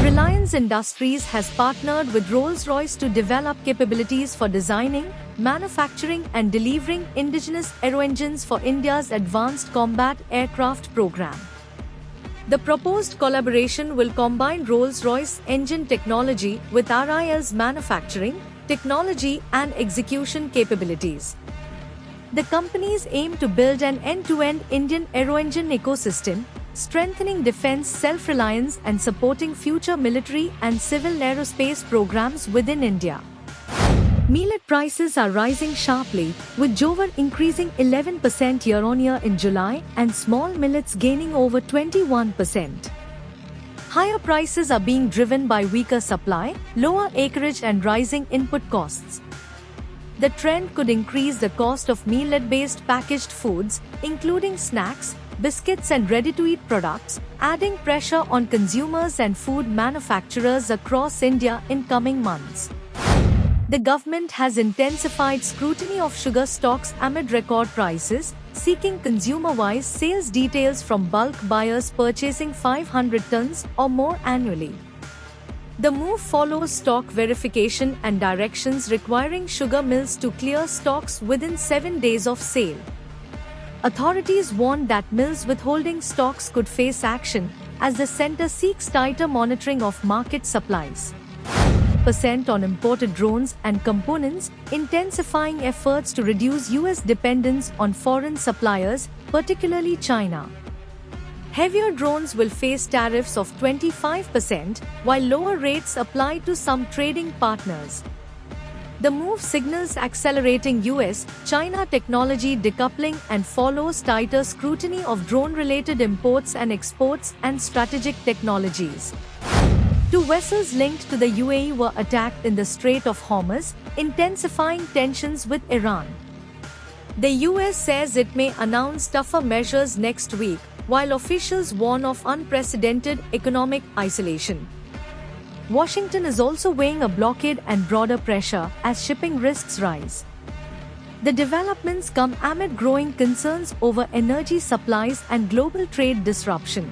Reliance Industries has partnered with Rolls-Royce to develop capabilities for designing, manufacturing and delivering indigenous aero-engines for India's Advanced Combat Aircraft program. The proposed collaboration will combine Rolls-Royce engine technology with RIL's manufacturing, technology and execution capabilities. The companies aim to build an end-to-end Indian aero-engine ecosystem, strengthening defense self-reliance and supporting future military and civil aerospace programs within India. Millet prices are rising sharply, with jowar increasing 11% year-on-year in July and small millets gaining over 21%. Higher prices are being driven by weaker supply, lower acreage and rising input costs. The trend could increase the cost of millet-based packaged foods, including snacks, biscuits and ready-to-eat products, adding pressure on consumers and food manufacturers across India in coming months. The government has intensified scrutiny of sugar stocks amid record prices, seeking consumer-wise sales details from bulk buyers purchasing 500 tons or more annually. The move follows stock verification and directions requiring sugar mills to clear stocks within 7 days of sale. Authorities warned that mills withholding stocks could face action, as the centre seeks tighter monitoring of market supplies. % on imported drones and components, intensifying efforts to reduce US dependence on foreign suppliers, particularly China. Heavier drones will face tariffs of 25%, while lower rates apply to some trading partners. The move signals accelerating US-China technology decoupling and follows tighter scrutiny of drone-related imports and exports and strategic technologies. 2 vessels linked to the UAE were attacked in the Strait of Hormuz, intensifying tensions with Iran. The US says it may announce tougher measures next week, while officials warn of unprecedented economic isolation. Washington is also weighing a blockade and broader pressure as shipping risks rise. The developments come amid growing concerns over energy supplies and global trade disruption.